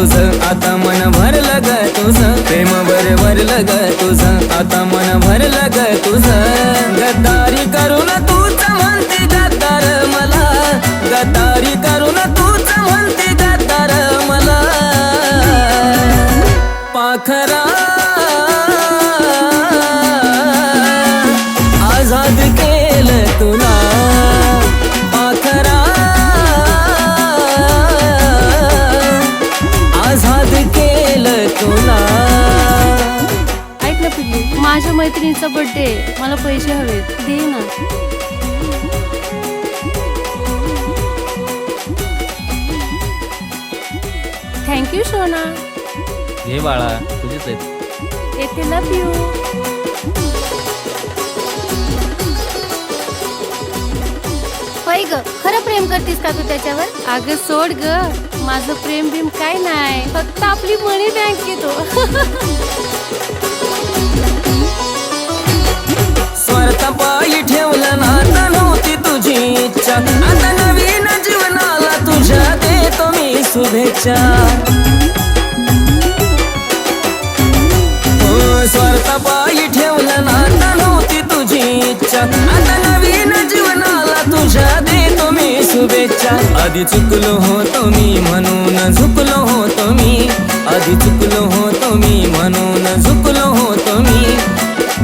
तुझं, आता मन भरलं ग तुझं, प्रेम भरलं ग तुझं, आता मन भरलं ग तुझं. गद्दारी करून तूच म्हणते गद्दार मला, गद्दारी करून तूच म्हणते गद्दार मला. पाखरा आजाद केलं तुला, पाखरा आजाद केलं तुला. ऐक ना पिल्लू, माझ्या मैत्रिणीचा बर्थडे, मला पैसे हवेत, दे ना. थँक्यू सोना. हे बाळा तुझेच आहेत. येते, लव यू. होय ग, खरं प्रेम करतीस का तू त्याच्यावर? अगं सोड ग, माझं प्रेम बिम काय नाही, फक्त आपली मनी बँक येतो. स्वार्थापायी ठेवलं नातं नव्हती तुझी इच्छा, आता नवीन जीवनाला तुझ्या देतो मी शुभेच्छा. स्वार्थापायी ठेवलं नातं नव्हती तुझी इच्छा, आता नवीन जीवनाला तुझ्या देतो मी शुभेच्छा. आधी चुकलो होतो मी म्हणून झुकलो होतो मी, आधी चुकलो होतो मी म्हणून झुकलो होतो मी.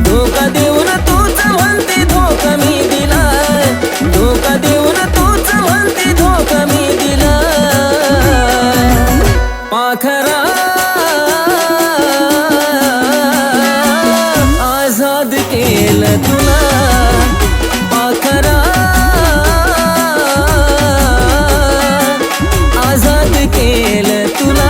धोका देऊन तूच म्हणते धोका मी दिला, धोका देऊन तूच म्हणते धोका मी दिला. पाखरा आजाद केलं तुला, पाखरा आजाद केलं तुला.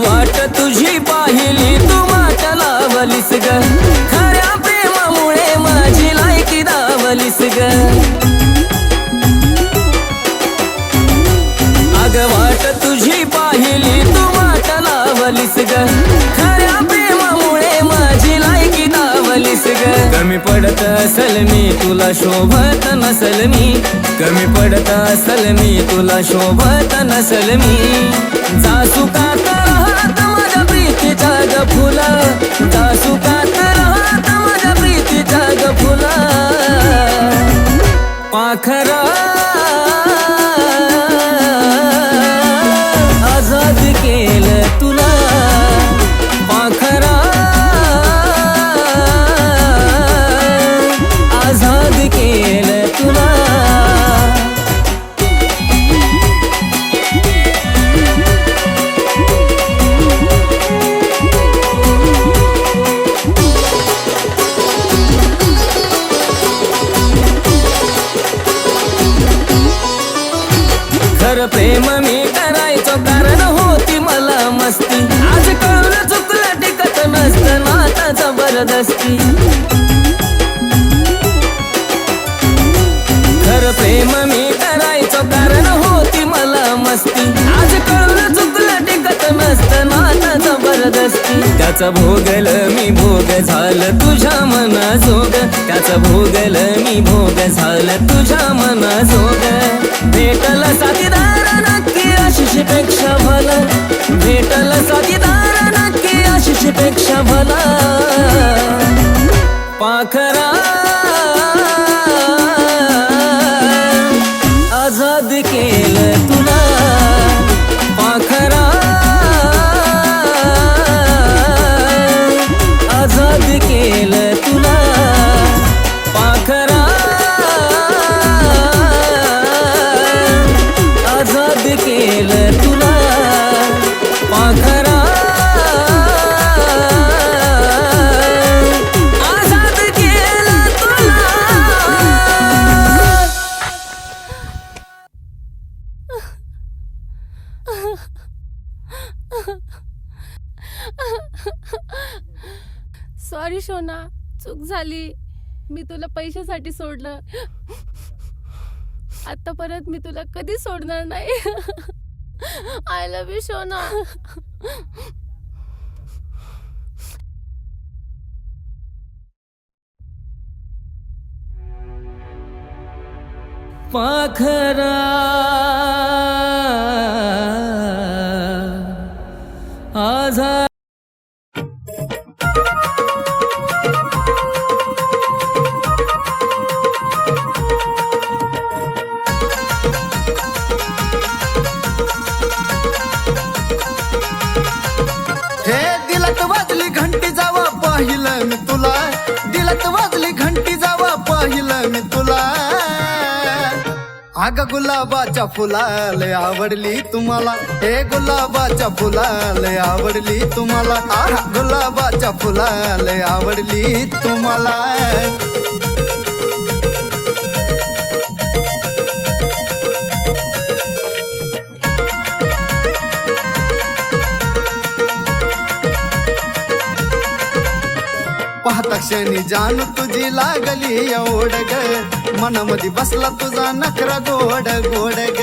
वाट तुझी पाहिली तू वाट लावलीस ग, खऱ्या प्रेमामुळे माझी लायकी दावलीस ग. अग वाट तुझी पाहिली तू वाट लावलीस ग, खऱ्या प्रेमामुळे माझी लायकी दावलीस ग. कमी पडत असल मी तुला शोभत नसल मी, कमी पडत असल मी तुला शोभत नसल मी. जासुकात राहत माझ्या प्रीतीच्या ग फुला, जासुकात राहत माझ्या प्रीतीच्या ग फुला. पाखरा आजाद केलं तुला, पाखरा आजाद केलं तुला. खरं प्रेम मी करायचो कारण होती मला मस्ती, आज कळलं चुकलं टिकत नसतं नाता जबरदस्ती. खरं प्रेम मी करायचो कारण होती मला मस्ती, आज कळलं चुकलं टिकत नसतं नाता जबरदस्ती. त्याचा भोगल मी भोग झालं तुझ्या मनाजोग, त्याचा भोगल मी भोग झालं तुझ्या मनाजोग. भेटल साथीदार नक्की आशिष पेक्षा भला, भेटल साथीदार नक्की आशिष पेक्षा भला. पाखरा आजाद केलं तुला, पाखरा आजाद केलं तुला, पाखरा आजाद केलं तुला, पाखरा आजाद केलं तुला. सॉरी सोना, चूक झाली, मी तुला पैशासाठी सोडलं. आता परत मी तुला कधी सोडणार नाही. आय लव्ह यू सोना. पाखरा आझा हे दिलात वाजली घंटी जावा पाहिलं मी तुला, दिलात वाजली घंटी जावा पाहिलं मी तुला. अग गुलाबाच्या फुलाले आवडली तुम्हाला, हे गुलाबाच्या फुलाले आवडली तुम्हाला, आहा गुलाबाच्या फुलाले आवडली तुम्हाला. पाहता क्षणी जानू तुझी लागली एवढ ग, मनामध्ये बसला तुझा नखरा गोड गोड ग.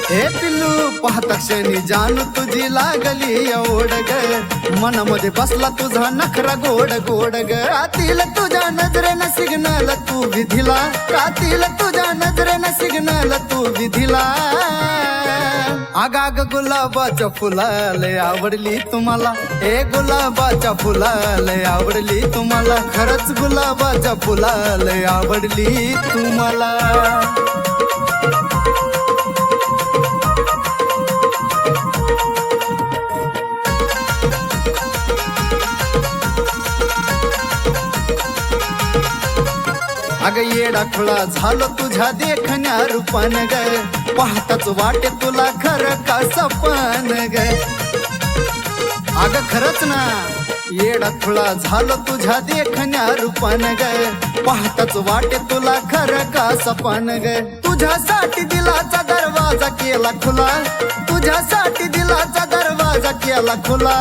हे पिल्लू पाहता क्षणी जानू तुझी लागली एवढ ग, मनामध्ये बसला तुझा नखरा गोड गोड ग. कातील तुझ्या नजरेनं सिग्नल तू विधिला, कातील तुझ्या नजरेनं सिग्नल तू विधिला. आगाग गुलाबाच्या फुलाले आवडली तुम्हाला, ए गुलाबाच्या फुलाले आवडली तुम्हाला, खरंच गुलाबाच्या फुलाले आवडली तुम्हाला. अग येडा खुळा झालो तुझ्या देखण्या रूपान ग, पाहताच वाटे तुला खरं का सपन ग. अग खरंच ना येडा खुळा झालो तुझ्या देखण्या रूपान ग, पाहताच वाटे तुला खरं का सपन ग. तुझ्यासाठी दिलाचा दरवाजा केला खुला, तुझ्यासाठी दिलाचा दरवाजा केला खुला.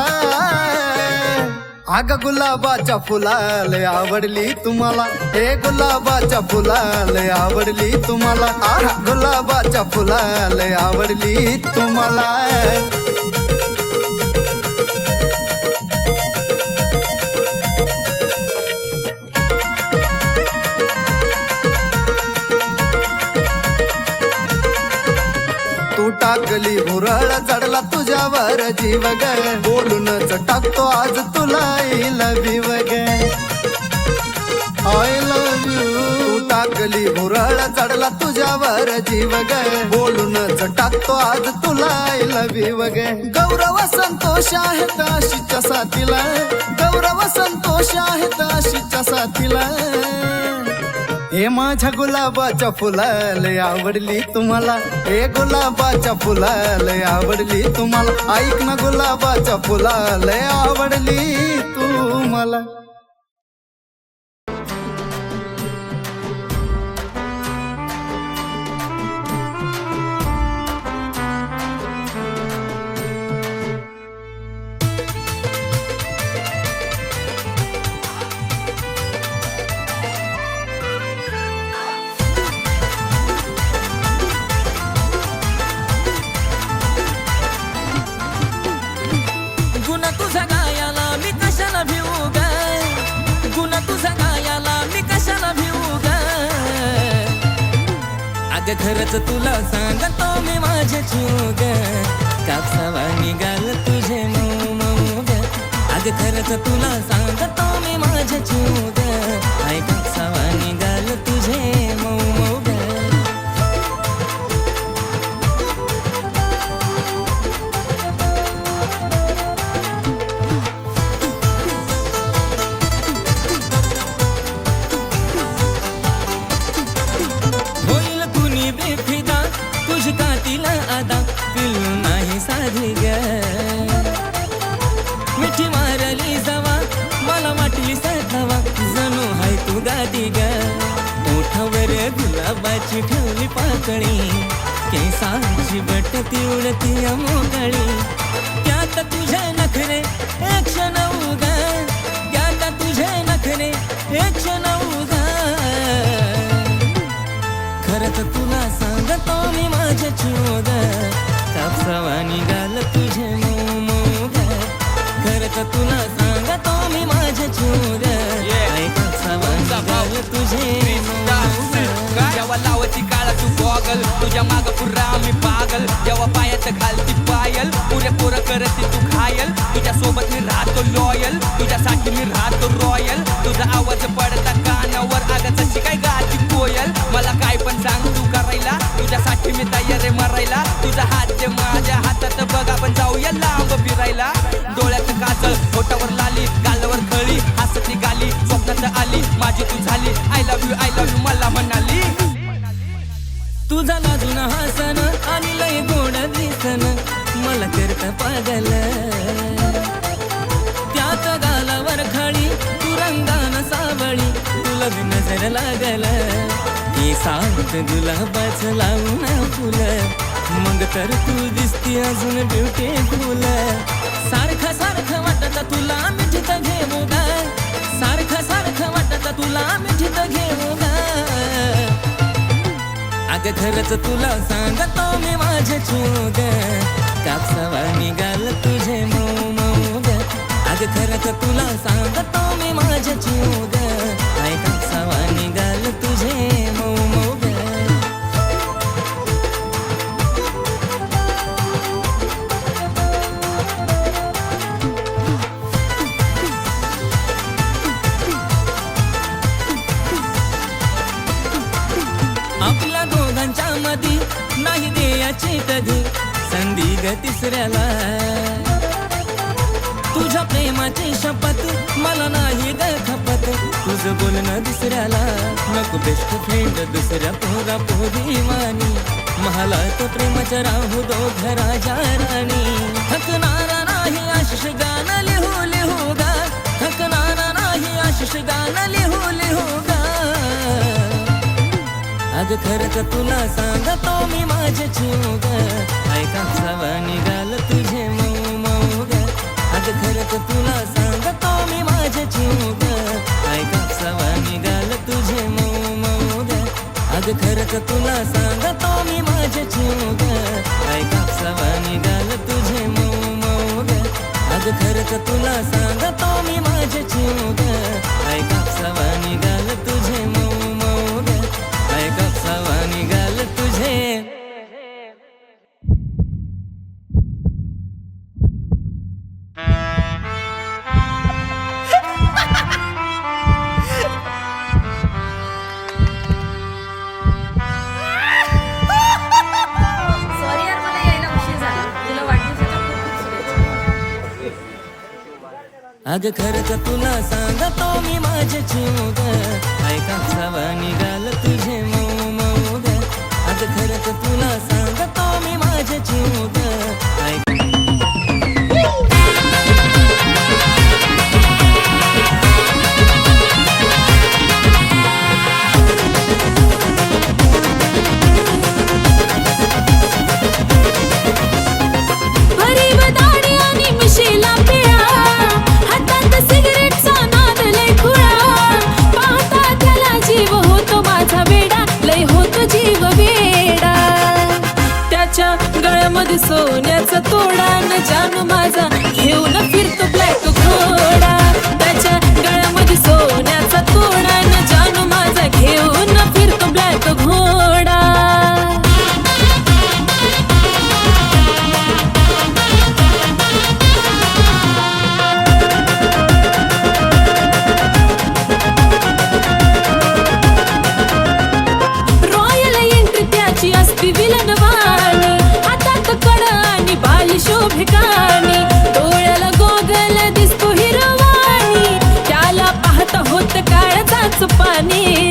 अग गुलाबाच्या फुलाले आवडली तुम्हाला, हे गुलाबाच्या फुलाले आवडली तुम्हाला, आहा गुलाबाच्या फुलाले आवडली तुम्हाला. तू टाकली भुरळ चढला तुझ्यावर जीव ग, बोलूनच टाकतो आज तुला आय लव्ह यू ग, आय लव्ह यू. तू टाकली भुरळ चढला तुझ्यावर जीव ग, बोलूनच टाकतो आज तुला आय लव्ह यू ग. गौरव संतोष आहेत आशीच्या साथीला, गौरव संतोष आहेत आशीच्या साथीला. हे माझ्या गुलाबाच्या फुलाले आवडली तुम्हाला, हे गुलाबाच्या फुलाले आवडली तुम्हाला, ऐक ना गुलाबाच्या फुलाले आवडली तुम्हाला. तुझा गायाला मी कशाला भिवू ग, गुण तुझा गायाला मी कशाला भिवू ग. अग खरंच तुला सांगतो मी माझे जीव ग, कापसावा निघाल तुझे मऊ मऊ ग. अग खरंच तुला सांगतो मी माझे जीव ग, आई कापसावा निघाल तुझे मऊ मऊ ग. बेफिदा तुझ कातीला आदा पिल्लू नाही साधी ग, मिठी मारली जवा मला वाटली सतावा, जणू हाय तू गादी ग. ओठावर गुलाबाची ठेवली पाकळी, केसांची बट ती उडती मोकळी. त्यात तुझे नखरे एक क्षण उगा, त्यात तुझे नखरे एक क्षण उगा. खरंच तुला सांगतो मी माझ्या जीव तुला सांगतो मी माझे चूर तुझे जेव्हा लावती काळा तू गॉगल तुझ्या माग पुरा मी पागल जेव्हा पायात घालती पायल पुरे पोरं करती तू घायल तुझ्या सोबत मी राहतो लॉयल तुझ्यासाठी मी राहतो रॉयल तुझा आवाज पडता कानावर आग तशी काय गाती कोयल मला काय पण सांग तू करायला तुझ्यासाठी मी तयार आहे मरायला तुझा हात जे माझ्या हातात बघ आपण जाऊया लांब फिरायला डोळ्यात काजळ होटावर लाली गालावर खळी हसती गाली स्वप्नात आली माझी तू झाली आय लव्ह यू मला म्हणाली तुझा लाजून हसन आणि लय गोड दिसन मला करता पागल त्यात गालावर खळी तू रंगान सावळी तुला बी नजर लागल ही सावत गुलाबाच लावून फुल मग तर तू दिसती अजून ब्युटीफुल सारखं सारखं वाटत तुला मिठीत घेऊ ग सारखं सारखं वाटत तुला मिठीत घेऊ ग अग खरंच तुला सांगतो मी माझे चूग कापसावा निघाल तुझे मऊ मऊ ग अग खरंच तुला सांगतो मी माझे चूग कापसावा निघाल तुझे मऊ मऊ ग आपल्या दोघांच्या मधी नाही द्यायची कधी संधी ग तिसऱ्याला तुझ्या प्रेमाची शपथ मला नाही ग खपत तुझं बोलणं दुसऱ्याला नको बेस्ट फ्रेंड दुसऱ्या पोरा पोरीवानी मला तो प्रेमाच्या राहू दो घराच्या राणी थकणारा नाही आशिष गाणं लिहू लिहू गा थकणारा नाही आशिष गाणं लिहू लिहू गा अग खरंच तुला सांगतो मी माझे चूग ऐका सवा निघाल तुझे मऊ मऊ ग अग खरंच तुला सांगतो मी माझे चूग ऐका सवा निघाल तुझे मऊ मऊ ग अग खरंच तुला सांगतो मी माझे चूग ऐका सवा निघाल तुझे मऊ मऊ ग अग खरंच तुला सांगतो मी माझे चूग ऐका सवा निघाल तुझे मऊ मऊ ग कापसावा निघाल तुझे सॉरी यार मला यायला उशीर झाला तुला वाढदिवसाच्या खूप खूप शुभेच्छा अग खरंच तुला सांगतो मी माझे चूग कापसावा निघाल तुझे मऊ मऊ ग अग खरंच तुला सांगतो मी माझे चूग गळ्यामध्ये सोन्याचा तोडा न जानू माझा घेऊन फिरतो ब्लॅक घोडा त्याच्या गळ्यामध्ये सोन्याचा तोडा न जानू माझा घेऊन फिरतो ब्लॅक घोडा रॉयल एंट्री त्याची असती विलनवाणी शोभिकानी डोळ्याला गोगल दिसतो हिरवाणी त्याला पाहता होत काळजाचं पाणी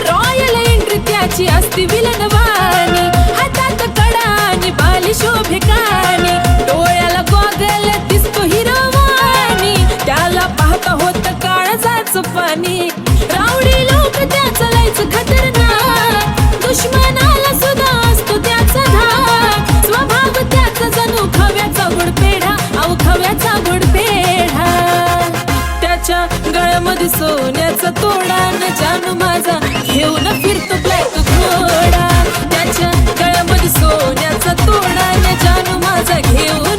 रॉयल एंट्री त्याची असती विलनवाणी हातात कडा आणि बाली शोभिकानी डोळ्याला गोगल दिसतो हिरवाणी त्याला पाहता होत काळजाचं पाणी रावडी लोक त्याचं लायचं खतरनाक दुश्मनाला सुद्धा असतो त्याचा धाक स्वभाव त्याचा जणू खव्याचा गुडपेढा अहो खव्याचा गुडपेढा त्याच्या गळ्यामध्ये सोन्याचा तोडा न जानू माझा घेऊन फिरतो ब्लॅक घोडा त्याच्या गळ्यामध्ये सोन्याचा तोडा न जानू माझा घेऊन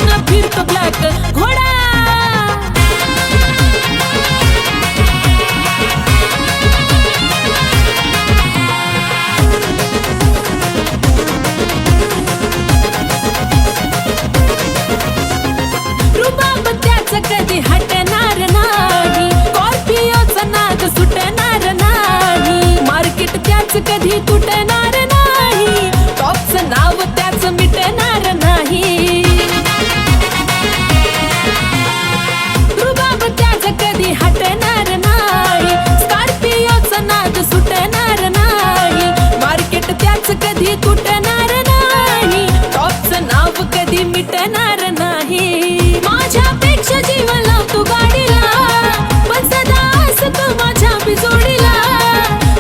कधी तुटणार नाही, टॉपचं नाव त्याचं मिटणार नाही. रुबाब त्याचं कधी हटणार नाही, स्कॉर्पिओचा नाद सुटणार नाही. मार्केट त्याचं कधी तुटणार नाही, टॉपचं नाव कधी मिटणार नाही. माझ्यापेक्षा जीव लावतो गाडीला, पण सदा असतो माझ्या बिजोडीला.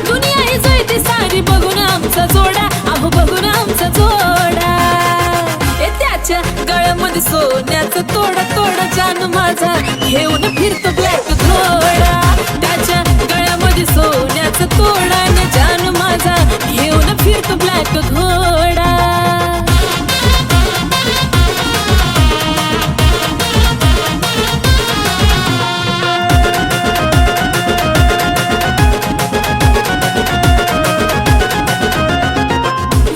दुनिया ही जळते सारी बघून आमचा जोडा, अहो बघून आमचा जोडा. त्याच्या गळ्यामध्ये सोन्याचा तोडा तोडा जान माझा घेऊन फिरतो ब्लॅक घोडा. त्याच्या गळ्यामध्ये सोन्याचा तोडा न जान माझा घेऊन फिरतो ब्लॅक घोडा.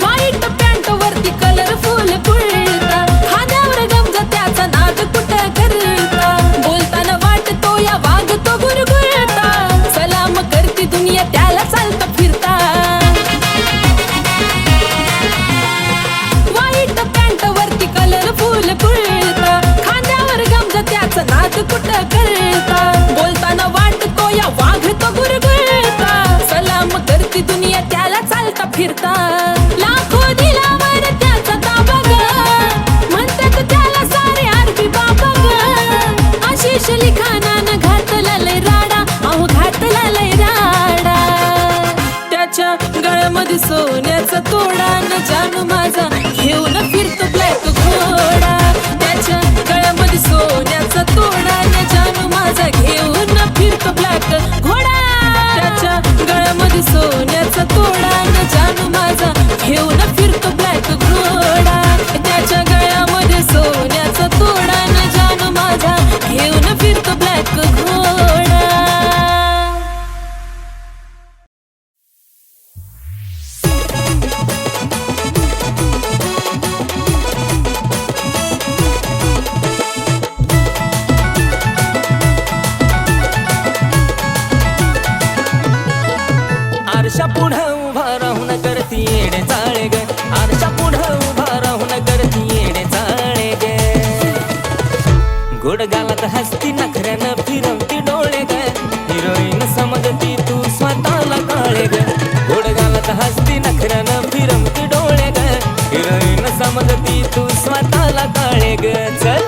व्हाईट पॅन्ट वरती कलरफुल कुर्ता, खांद्यावर गमजा त्याचा नाद कुठं करता. बोलताना वाटतो या वागतो गुरगुरता, सलाम करती दुनिया त्याला चालता फिरता. व्हाईट पॅन्ट वरती कलरफुल कुर्ता, खांद्यावर गमजा त्याचा नाद कुठं करता. बोलताना वाटतो या वागतो गुरगुरता, सलाम करती दुनिया त्याला चालता फिरता. लाखो दिलावर त्याचा ताबा ग, म्हणतात त्याला सारे आरबी बाबा ग. आशिष लिखाणानं घातला लय राडा, अहो घातला लय राडा. त्याच्या गळ्यामध्ये सोन्याचा तोडा न जानू माझा घेऊन फिरतो ब्लॅक घोडा. त्याच्या गळ्यामध्ये सोन्याचा तोडा न जानू माझा घेऊन फिरतो ब्लॅक घोडा. त्याच्या गळ्यामध्ये सोन्याचा तोडा न जानू माझा घेऊन फिरतो ब्लॅक घोडा. त्याच्या गळ्यामध्ये सोन्याचा तोडा न जानू माझा घेऊन फिरतो ब्लॅक घोडा. आरशा पुढं उभा राहून करती येडे चाळे ग, आरशा पुढं उभा राहून करती येडे चाळे ग. गोड गालात हसती नखऱ्यानं फिरवती डोळे ग, हिरोईन समजती तू स्वतःला काळे ग. गोड गालात हसती नखऱ्यानं फिरवती डोळे ग, हिरोईन समजती तू स्वतःला काळे ग. चल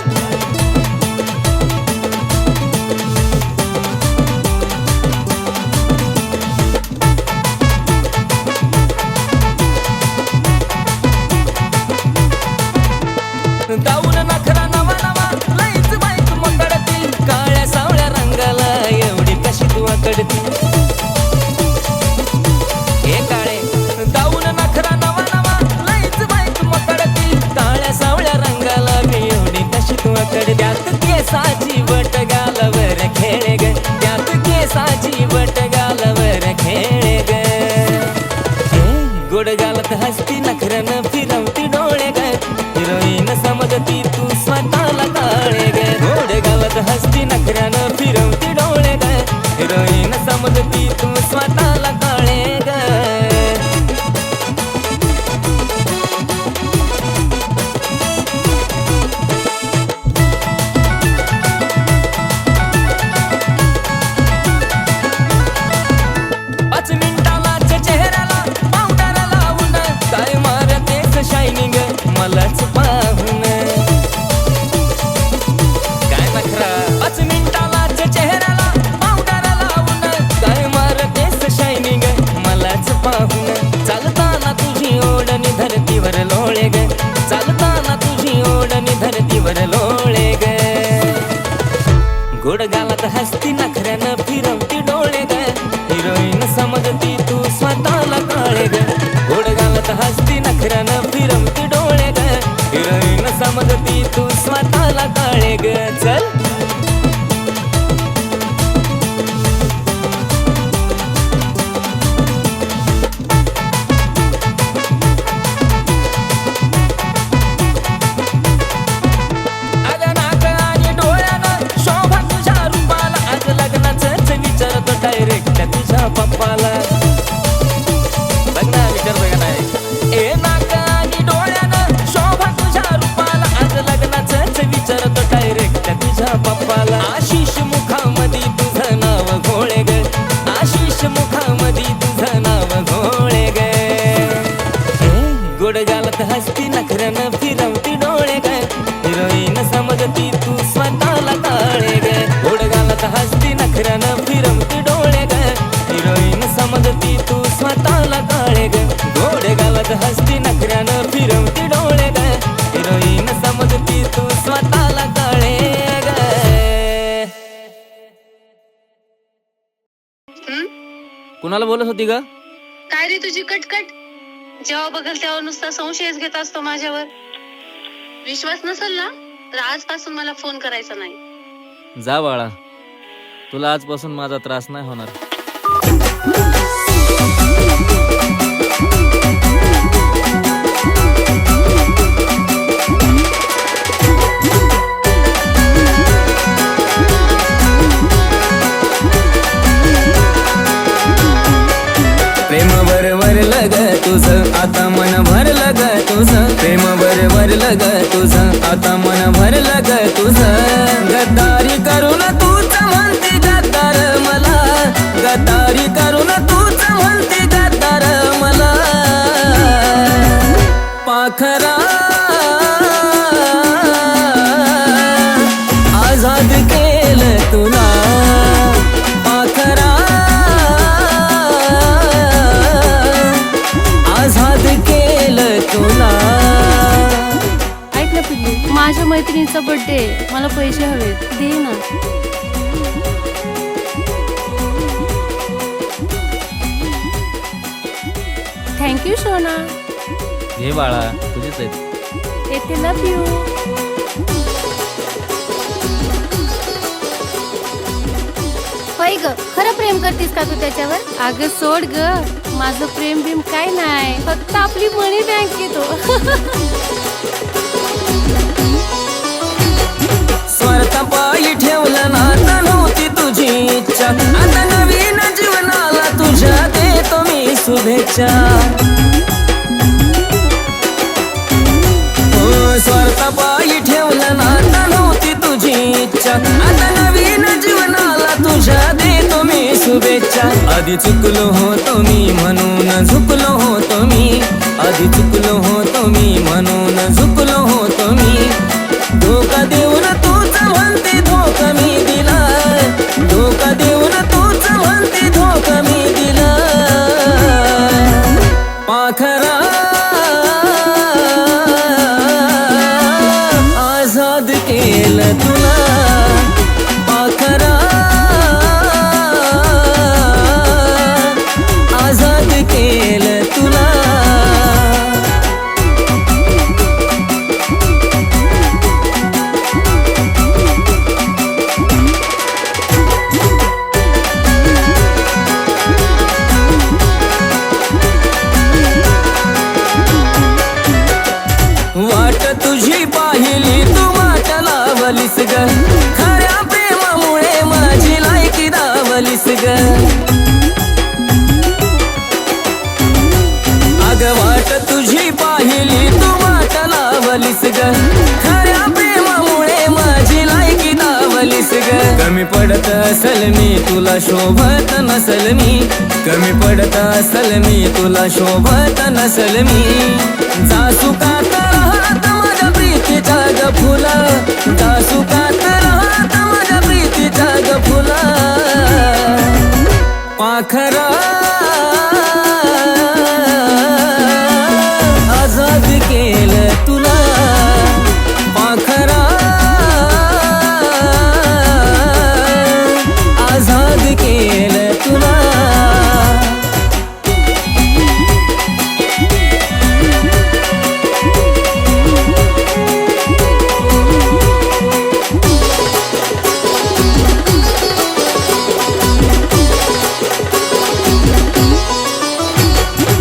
दाऊन नखरा नवा नवा लईच बाईक मकडती, काळ्या सावळ्या रंगाला एवढी कशी तू अकडती. हे काळे दाऊन नखरा नवा नवा लईच बाईक मकडती, काळ्या सावळ्या रंगाला एवढी कशी तू अकडती. त्यात केसाची बट गालावर खेळे ग, त्यात केसाची बट गालावर खेळे ग. गोड गालात हसती नखऱ्यानं फिरवती डोळे ग, हिरोईन समजती तू स्वतःला काळे ग. गोड गालात हसती नखऱ्यानं फिरवती डोळे ग, हिरोईन समजती तू स्वतःला काळे ग. पाच मिनिटालाच चेहऱ्याला पावडर लावून काय मारतेस शायनिंग मलाच पाहून. काय नखरा 5 मिनिटालाच चेहऱ्याला पावडर लावून काय मारतेस शायनिंग मलाच पाहून. चालताना तुझी ओढणी धरतीवर लोळे ग, चालताना तुझी ओढणी धरतीवर लोळे ग. गोड गालात हसती नखऱ्यानं फिरवती डोळे ग, हिरोईन समजती तू स्वतःला काळे ग. गोड गालात हसती नखऱ्यानं फिरवती डोळे ग, हिरोईन समजती तू स्वतःला काळे ग. चल गोड गालात हसती नखऱ्यानं फिरवती डोळे ग हिरोईन समजती तू स्वतःला काळे ग गोड गालात हसती नखऱ्यानं फिरवती डोळे ग हिरोईन समजती तू स्वतःला काळे ग गोड गालात हसती नखऱ्यानं फिरवती डोळे ग हिरोईन समजती तू स्वतःला काळे ग. कुणाला बोलत होती ग? काय रे तुझी कटकट? जेव्हा बघल तेव्हा नुसता संशयच घेत असतो माझ्यावर. विश्वास नसेल ना तर आजपासून मला फोन करायचा नाही. जा बाळा, तुला आजपासून माझा त्रास नाही होणार. प्रेम भरलं ग तुझं आता मन भरलं ग तुझं प्रेम भरलं ग तुझं आता मन भरलं ग तुझं गद्दारी करून तूच म्हणते गद्दार मला गद्दारी करून तूच म्हणते गद्दार मला पाखरा आझाद केलं तुला पाखरा आझाद केलं तुला. ऐक ना पिल्लू, माझ्या मैत्रिणीचा बर्थडे, मला पैसे हवेत, दे ना. थँक्यू सोना. हे बाळा तुझीच आहेत. येते लव यू. होय ग, खरं प्रेम करतीस का तू त्याच्यावर? अगं सोड ग, माझं प्रेम बिम काय नाही, फक्त आपली मनी बँक येतो. स्वार्थापायी ठेवलं नातं नव्हती तुझी इच्छा आता नवीन जीवनाला तुझ्या देतो मी शुभेच्छा. स्वार्थापायी ठेवलं नातं नव्हती तुझी इच्छा आता नवीन जीवनाला तुझ्या देतो मी शुभेच्छा. आधी चुकलो होतो मी म्हणून झुकलो होतो मी आधी चुकलो होतो मी म्हणून झुकलो होतो मी. धोका देऊन तूच म्हणते धोका मी दिला धोका देऊन तूच म्हणते धोका मी दिला. पाखरा आझाद केलं तुला पाखरा आझाद केलं तुला. वाट तुझी पाहिली तू वाट लावलीस ग खऱ्या प्रेमामुळे माझी लायकी दावलीस ग. अग वाट तुझी पाहिली तू वाट लावलीस ग खऱ्या प्रेमामुळे माझी लायकी दावलीस ग. कमी पडत असल मी तुला शोभत नसल मी कमी पडत असल मी तुला शोभत नसल मी. जासुकात राहत माझ्या प्रीतीच्या ग फुला जासुकात राहत माझ्या प्रीतीच्या ग फुला. पाखरा आझाद केलं तुला पाखरा आझाद केलं तुला.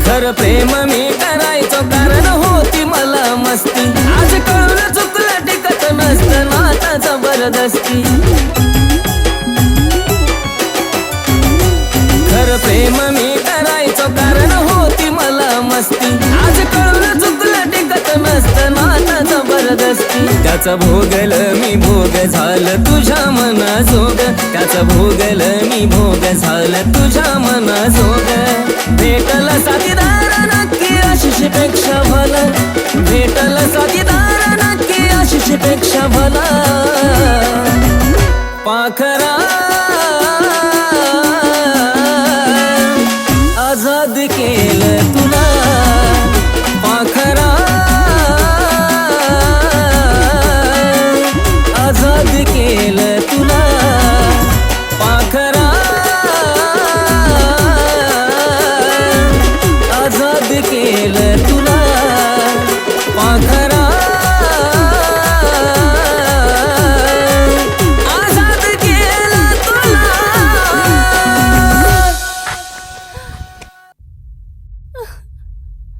खरं प्रेम मी करायचो कारण होती मला मस्ती आज कळलं चुकलं टिकत नसतं नाता जबरदस्ती. खरं प्रेम मी करायचो कारण होती मला मस्ती आज कळलं चुकलं टिकत नसतं नाता जबरदस्ती. त्याचा भोगल मी भोग झालं तुझ्या मनाजोग त्याचा भोगल मी भोग झालं तुझ्या मनाजोग. भेटला साथीदार नक्की आशिषपेक्षा भलं तुझ्यापेक्षा भला पाखरा